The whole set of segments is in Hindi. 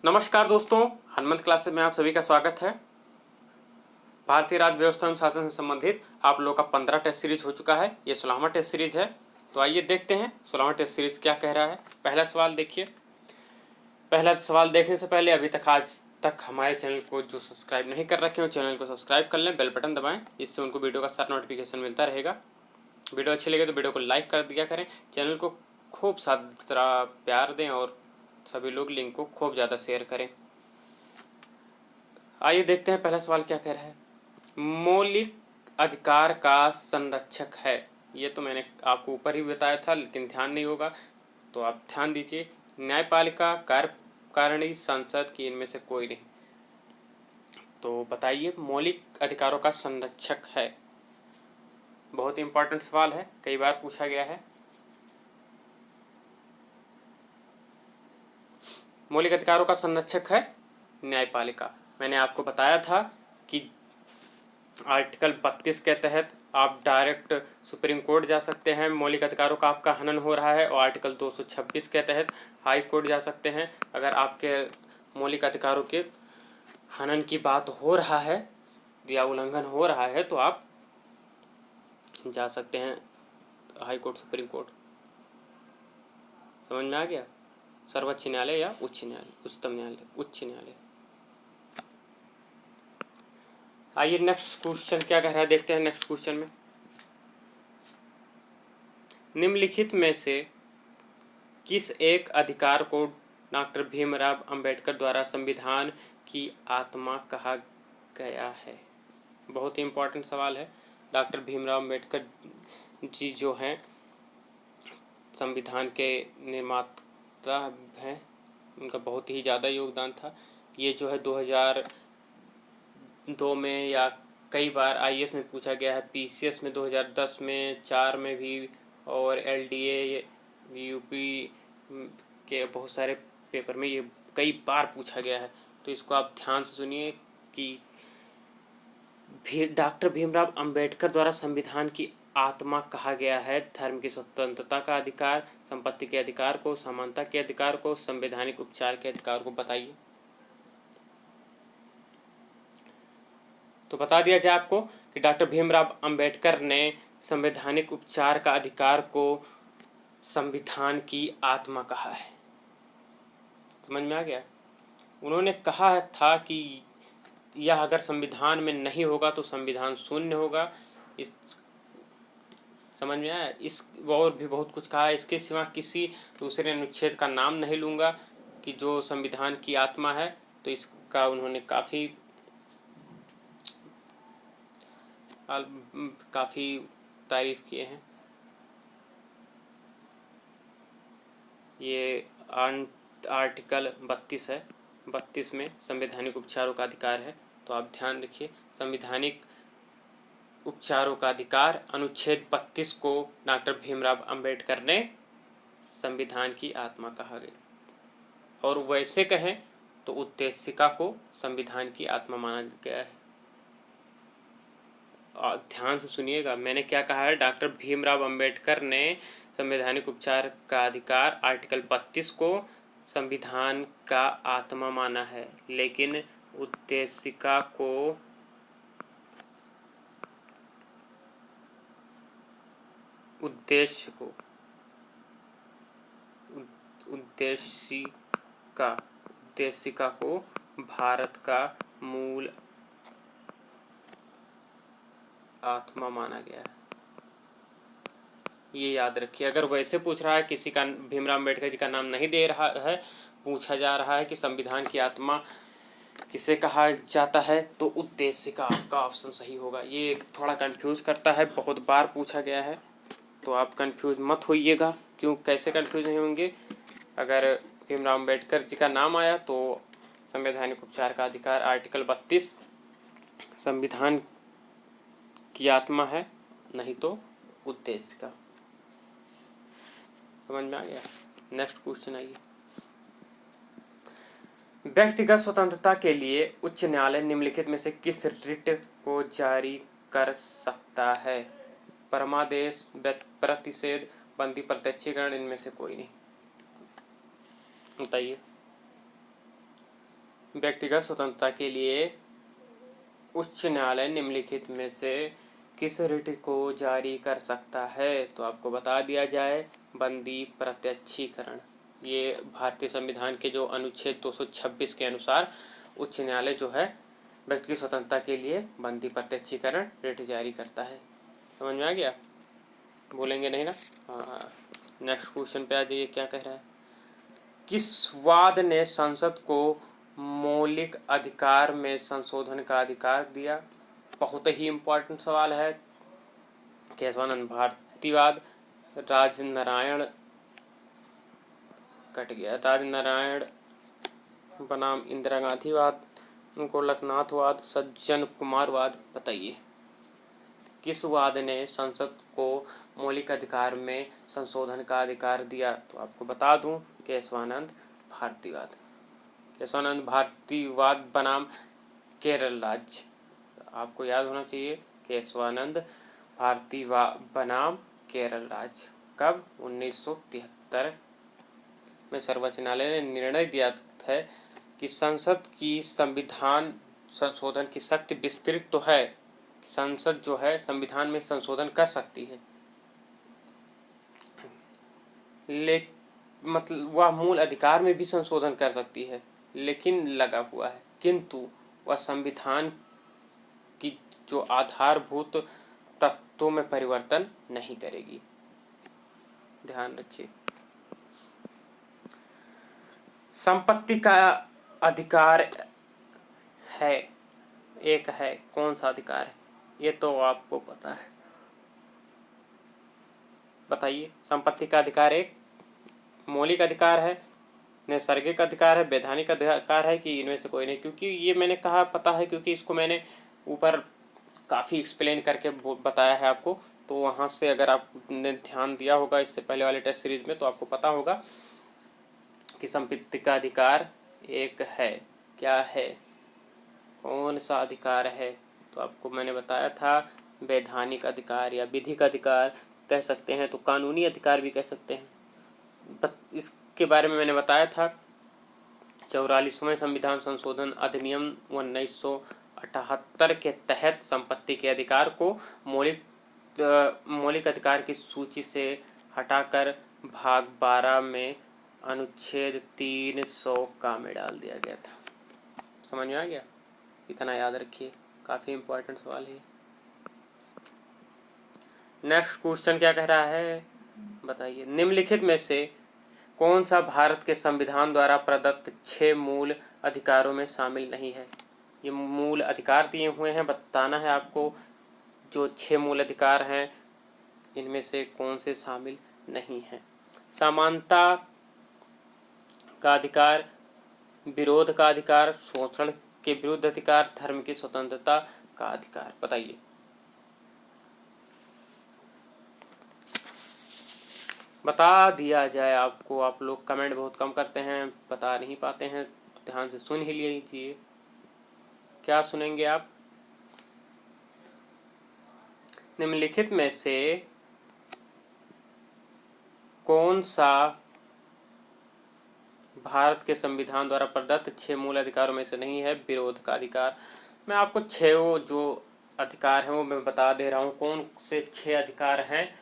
नमस्कार दोस्तों, हनुमंत क्लासेस में आप सभी का स्वागत है। भारतीय राज्य व्यवस्था एवं शासन से संबंधित आप लोगों का 15 टेस्ट सीरीज हो चुका है। ये 16वां टेस्ट सीरीज है। तो आइए देखते हैं 16वां टेस्ट सीरीज क्या कह रहा है। पहला सवाल देखिए। पहला सवाल देखने से पहले अभी तक आज तक हमारे चैनल को जो सब्सक्राइब नहीं कर रखे हो चैनल को सब्सक्राइब कर लें, बेल बटन दबाएं, इससे उनको वीडियो का सारा नोटिफिकेशन मिलता रहेगा। वीडियो अच्छी लगे तो वीडियो को लाइक कर दिया करें, चैनल को खूब सारा प्यार दें और सभी लोग लिंक को खूब ज़्यादा शेयर करें। आइए देखते हैं पहला सवाल क्या कह रहा है। मौलिक अधिकार का संरक्षक है। ये तो मैंने आपको ऊपर ही बताया था, लेकिन ध्यान नहीं होगा तो आप ध्यान दीजिए। न्यायपालिका, कार्यकारिणी, संसद की इनमें से कोई नहीं। तो बताइए, मौलिक अधिकारों का संरक्षक है। बहुत इंपॉर्टेंट सवाल है, कई बार पूछा गया है। मौलिक अधिकारों का संरक्षक है न्यायपालिका। मैंने आपको बताया था कि आर्टिकल 32 के तहत आप डायरेक्ट सुप्रीम कोर्ट जा सकते हैं। मौलिक अधिकारों का आपका हनन हो रहा है। और आर्टिकल 226 के तहत हाई कोर्ट जा सकते हैं। अगर आपके मौलिक अधिकारों के हनन की बात हो रहा है या उल्लंघन हो रहा है तो आप जा सकते हैं हाई कोर्ट, सुप्रीम कोर्ट। समझ में आ गया? सर्वोच्च न्यायालय या उच्च न्यायालय, उच्चतम न्यायालय, उच्च न्यायालय। आइए नेक्स्ट क्वेश्चन क्या कह रहा है, देखते हैं नेक्स्ट क्वेश्चन में। निम्नलिखित में से किस एक अधिकार को डॉक्टर भीमराव अंबेडकर द्वारा संविधान की आत्मा कहा गया है? बहुत ही इम्पोर्टेंट सवाल है। डॉक्टर भीमराव अंबेडकर जी जो हैं संविधान के निर्माता हैं, उनका बहुत ही ज़्यादा योगदान था। ये जो है 2002 में या कई बार आईएएस में पूछा गया है, पीसीएस में 2010 में, 4 में भी, और एलडीए, यूपी के बहुत सारे पेपर में ये कई बार पूछा गया है। तो इसको आप ध्यान से सुनिए कि डॉक्टर भीमराव अंबेडकर द्वारा संविधान की आत्मा कहा गया है धर्म की स्वतंत्रता का अधिकार, संपत्ति के अधिकार को, समानता के अधिकार को, संवैधानिक उपचार के अधिकार को। बताइए। तो बता दिया जाए आपको कि डॉक्टर भीमराव अंबेडकर ने संवैधानिक उपचार का अधिकार को संविधान की आत्मा कहा है। समझ में आ गया? उन्होंने कहा था कि यह अगर संविधान में नहीं होगा तो संविधान शून्य होगा। इस समझ में आया? इस और भी बहुत कुछ कहा है। इसके सिवा किसी दूसरे अनुच्छेद का नाम नहीं लूँगा कि जो संविधान की आत्मा है। तो इसका उन्होंने काफ़ी तारीफ किए हैं। ये आर्टिकल 32 है। 32 में संवैधानिक उपचारों का अधिकार है। तो आप ध्यान रखिए, संवैधानिक उपचारों का अधिकार अनुच्छेद 32 को डॉक्टर भीमराव अंबेडकर ने संविधान की आत्मा कहा गया। और वैसे कहें तो उद्देशिका को संविधान की आत्मा माना गया है। और ध्यान से सुनिएगा, मैंने क्या कहा है। डॉक्टर भीमराव अंबेडकर ने संवैधानिक उपचार का अधिकार आर्टिकल 32 को संविधान का आत्मा माना है, लेकिन उद्देशिका को उद्देशिका को भारत का मूल आत्मा माना गया है। ये याद रखिए। अगर वैसे पूछ रहा है, किसी का भीमराव अंबेडकर जी का नाम नहीं दे रहा है, पूछा जा रहा है कि संविधान की आत्मा किसे कहा जाता है, तो उद्देशिका आपका ऑप्शन सही होगा। ये थोड़ा कंफ्यूज करता है, बहुत बार पूछा गया है, तो आप कंफ्यूज मत होइएगा। क्यों, कैसे कंफ्यूज नहीं होंगे? अगर भीमराव अंबेडकर जी का नाम आया तो संवैधानिक उपचार का अधिकार आर्टिकल 32 संविधान की आत्मा है, नहीं तो उद्देशिका। समझ में आ गया? नेक्स्ट क्वेश्चन आइए। व्यक्तिगत स्वतंत्रता के लिए उच्च न्यायालय निम्नलिखित में से किस रिट को जारी कर सकता है? परमादेश, प्रतिषेध, बंदी प्रत्यक्षीकरण, इनमें से कोई नहीं। बताइए। व्यक्तिगत स्वतंत्रता के लिए उच्च न्यायालय निम्नलिखित में से किस रिट को जारी कर सकता है? तो आपको बता दिया जाए बंदी प्रत्यक्षीकरण। ये भारतीय संविधान के जो अनुच्छेद 226 के अनुसार उच्च न्यायालय जो है व्यक्ति की स्वतंत्रता के लिए बंदी प्रत्यक्षीकरण रिट जारी करता है। समझ में आ गया? बोलेंगे नहीं ना? हाँ, नेक्स्ट क्वेश्चन पे आ जाइए, क्या कह रहा है। किस वाद ने संसद को मौलिक अधिकार में संशोधन का अधिकार दिया? बहुत ही इम्पोर्टेंट सवाल है। केशवानंद भारतीवाद, राजनारायण कट गया, राजनारायण बनाम इंदिरा गांधीवाद, गोलकनाथवाद, सज्जन कुमारवाद। बताइए किस वाद ने संसद को मौलिक अधिकार में संशोधन का अधिकार दिया? तो आपको बता दूं केशवानंद भारतीवाद। केशवानंद भारतीवाद बनाम केरल राज्य, आपको याद होना चाहिए केशवानंद भारतीवाद बनाम केरल राज्य। कब? 1973 में सर्वोच्च न्यायालय ने निर्णय दिया है कि संसद की संविधान संशोधन की शक्ति विस्तृत तो है, संसद जो है संविधान में संशोधन कर सकती है, मतलब वह मूल अधिकार में भी संशोधन कर सकती है, लेकिन लगा हुआ है, किंतु वह संविधान की जो आधारभूत तत्वों में परिवर्तन नहीं करेगी। ध्यान रखिए। संपत्ति का अधिकार है, एक है, कौन सा अधिकार है? ये तो आपको पता है, बताइए। संपत्ति का अधिकार एक मौलिक अधिकार है, नैसर्गिक अधिकार है, वैधानिक अधिकार है कि इनमें से कोई नहीं? क्योंकि ये मैंने कहा पता है, क्योंकि इसको मैंने ऊपर काफ़ी एक्सप्लेन करके बताया है आपको, तो वहाँ से अगर आपने ध्यान दिया होगा इससे पहले वाले टेस्ट सीरीज में तो आपको पता होगा कि संपत्ति का अधिकार एक है। क्या है? कौन सा अधिकार है? तो आपको मैंने बताया था वैधानिक अधिकार या विधिक अधिकार कह सकते हैं, तो कानूनी अधिकार भी कह सकते हैं। इसके बारे में मैंने बताया था 44वें संविधान संशोधन अधिनियम 1978 के तहत संपत्ति के अधिकार को मौलिक अधिकार की सूची से हटाकर भाग 12 में अनुच्छेद 300 का में डाल दिया गया था। समझ में आ गया? इतना याद रखिए, काफ़ी इम्पोर्टेंट सवाल है। नेक्स्ट क्वेश्चन क्या कह रहा है, बताइए। निम्नलिखित में से कौन सा भारत के संविधान द्वारा प्रदत्त 6 मूल अधिकारों में शामिल नहीं है? ये मूल अधिकार दिए हुए हैं, बताना है आपको जो 6 मूल अधिकार हैं इनमें से कौन से शामिल नहीं हैं। समानता का अधिकार, विरोध का अधिकार, शोषण के विरुद्ध अधिकार, धर्म की स्वतंत्रता का अधिकार। बताइए। बता दिया जाए आपको, आप लोग कमेंट बहुत कम करते हैं, बता नहीं पाते हैं, तो ध्यान से सुन ही लीजिए। क्या सुनेंगे आप? निम्नलिखित में से कौन सा भारत के संविधान द्वारा प्रदत्त 6 मूल अधिकारों में से नहीं है? विरोध का अधिकार। मैं आपको 6 जो अधिकार हैं वो मैं बता दे रहा हूँ, कौन से 6 अधिकार हैं।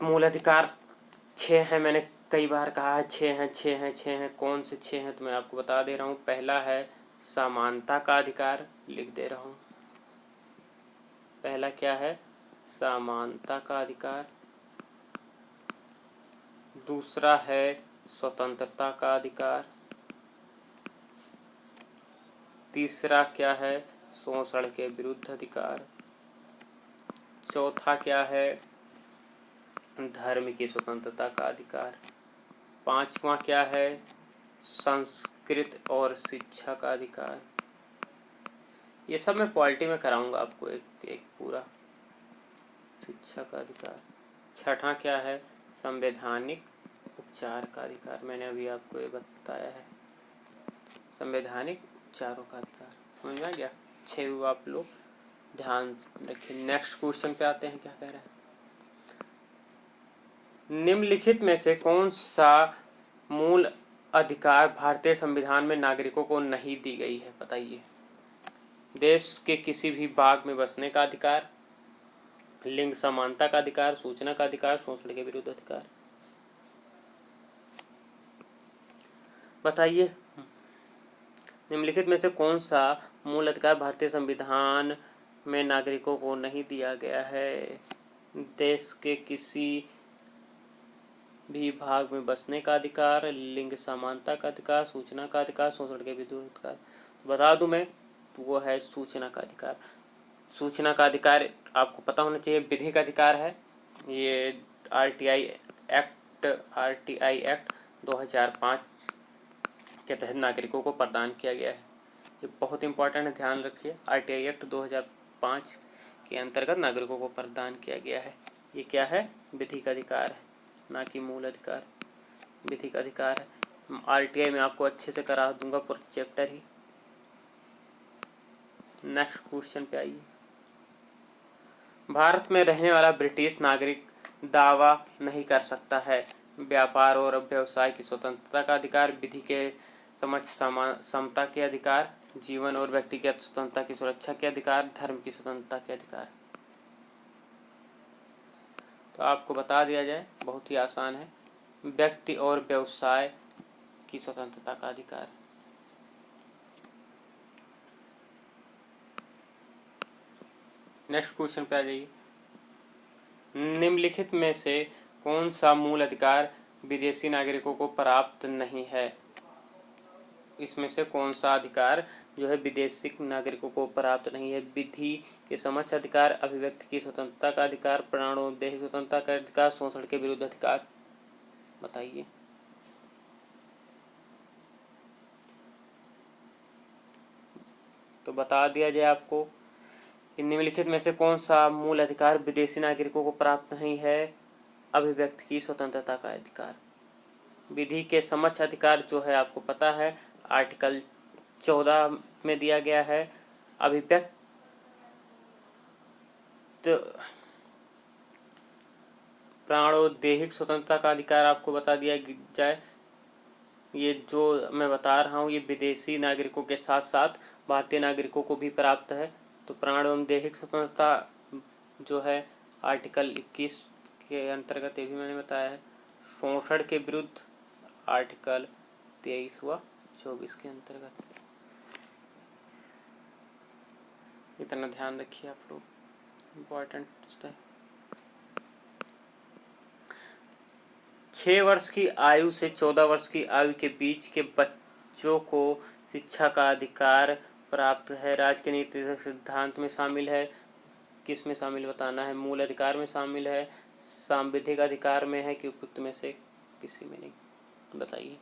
मूल अधिकार 6 हैं, मैंने कई बार कहा है 6 हैं 6 हैं 6 हैं। कौन से 6 हैं तो मैं आपको बता दे रहा हूँ। पहला है समानता का अधिकार, लिख दे रहा हूँ। पहला क्या है? समानता का अधिकार। दूसरा है स्वतंत्रता का अधिकार। तीसरा क्या है? शोषण के विरुद्ध अधिकार। चौथा क्या है? धर्म की स्वतंत्रता का अधिकार। पांचवा क्या है? संस्कृत और शिक्षा का अधिकार। ये सब मैं पॉलिटी में कराऊंगा आपको एक एक पूरा। शिक्षा का अधिकार। छठा क्या है? संवैधानिक उपचार का अधिकार। मैंने अभी आपको ये बताया है, संवैधानिक उपचारों का अधिकार। समझ में आ गया? 6 आप लोग ध्यान रखिए। नेक्स्ट क्वेश्चन पे आते हैं, क्या कह रहे हैं। निम्नलिखित में से कौन सा मूल अधिकार भारतीय संविधान में नागरिकों को नहीं दी गई है? बताइए। देश के किसी भी भाग में बसने का अधिकार, लिंग समानता का अधिकार, सूचना का अधिकार, शोषण के विरुद्ध अधिकार। बताइए निम्नलिखित में से कौन सा मूल अधिकार भारतीय संविधान में नागरिकों को नहीं दिया गया है? देश के किसी भी भाग में बसने का अधिकार, लिंग समानता का अधिकार, सूचना का अधिकार, शोषण के विरुद्ध अधिकार। तो बता दूं मैं, तो वो है सूचना का अधिकार। सूचना का अधिकार आपको पता होना चाहिए विधि का अधिकार है। ये आरटीआई एक्ट 2005 के तहत नागरिकों को प्रदान किया गया है। ये बहुत इंपॉर्टेंट है, ध्यान रखिए। आरटीआई एक्ट 2005 के अंतर्गत नागरिकों को प्रदान किया गया है। ये क्या है? विधि का अधिकार है, ना कि मूल अधिकार। विधि का अधिकार है। आरटीआई में आपको अच्छे से करा दूंगा पूरा चैप्टर ही। नेक्स्ट क्वेश्चन पे आइए। भारत में रहने वाला ब्रिटिश नागरिक दावा नहीं कर सकता है। व्यापार और व्यवसाय की स्वतंत्रता का अधिकार, विधि के समक्ष समता के अधिकार, जीवन और व्यक्तिगत स्वतंत्रता की सुरक्षा के अधिकार, धर्म की स्वतंत्रता के अधिकार। तो आपको बता दिया जाए, बहुत ही आसान है, व्यक्ति और व्यवसाय की स्वतंत्रता का अधिकार। नेक्स्ट क्वेश्चन पे आ जाइए। निम्नलिखित में से कौन सा मूल अधिकार विदेशी नागरिकों को प्राप्त नहीं है? इसमें से कौन सा अधिकार जो है विदेशी नागरिकों को प्राप्त नहीं है? विधि के समक्ष अधिकार, अभिव्यक्ति की स्वतंत्रता का अधिकार, प्राणोदेही स्वतंत्रता का अधिकार, शोषण के विरुद्ध अधिकार। बताइए। तो बता दिया जाए आपको, निम्नलिखित में से कौन सा मूल अधिकार विदेशी नागरिकों को प्राप्त नहीं है? अभिव्यक्ति की स्वतंत्रता का अधिकार। विधि के समक्ष अधिकार जो है आपको पता है, आर्टिकल 14 में दिया गया है। अभिव्यक्त प्राणोदेहिक स्वतंत्रता का अधिकार आपको बता दिया जाए। ये जो मैं बता रहा हूँ ये विदेशी नागरिकों के साथ साथ भारतीय नागरिकों को भी प्राप्त है। तो प्राण एवं दैहिक स्वतंत्रता जो है आर्टिकल 21 के अंतर्गत, ये भी मैंने बताया है। शोषण के विरुद्ध आर्टिकल 23 व 24 के अंतर्गत। इतना ध्यान रखिए आप लोग, इम्पोर्टेंट है। 6 वर्ष की आयु से 14 वर्ष की आयु के बीच के बच्चों को शिक्षा का अधिकार प्राप्त है। राज्य के नीति सिद्धांत में शामिल है। किस में शामिल बताना है? मूल अधिकार में शामिल है, सांविधिक अधिकार में है कि उपयुक्त में से किसी में नहीं? बताइए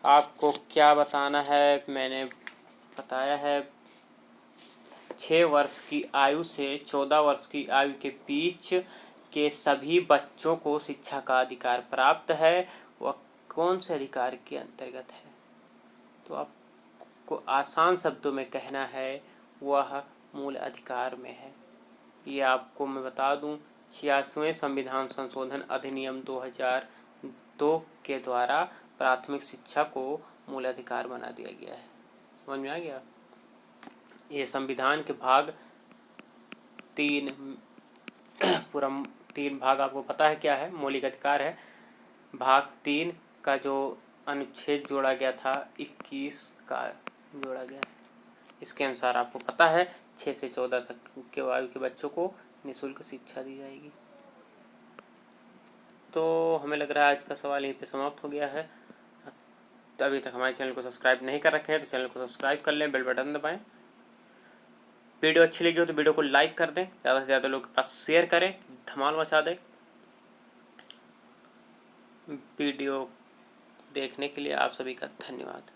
आपको क्या बताना है। मैंने बताया है 6 वर्ष की आयु से 14 वर्ष की आयु के बीच के सभी बच्चों को शिक्षा का अधिकार प्राप्त है। वह कौन से अधिकार के अंतर्गत है? तो आपको आसान शब्दों में कहना है, वह मूल अधिकार में है। ये आपको मैं बता दूं, 86वें संविधान संशोधन अधिनियम 2002 के द्वारा प्राथमिक शिक्षा को मूल अधिकार बना दिया गया है। समझ में आ गया? ये संविधान के भाग 3 पूरा 3 भाग आपको पता है क्या है? मौलिक अधिकार है। भाग 3 का जो अनुच्छेद जोड़ा गया था 21 का जोड़ा गया है। इसके अनुसार आपको पता है 6 से 14 तक के आयु के बच्चों को निःशुल्क शिक्षा दी जाएगी। तो हमें लग रहा है आज का सवाल यहीं पे समाप्त हो गया है। तो अभी तक हमारे चैनल को सब्सक्राइब नहीं कर रखे हैं तो चैनल को सब्सक्राइब कर लें, बेल बटन दबाएं। वीडियो अच्छी लगी हो तो वीडियो को लाइक कर दें, ज़्यादा से ज़्यादा लोगों के पास शेयर करें, धमाल मचा दें। वीडियो देखने के लिए आप सभी का धन्यवाद।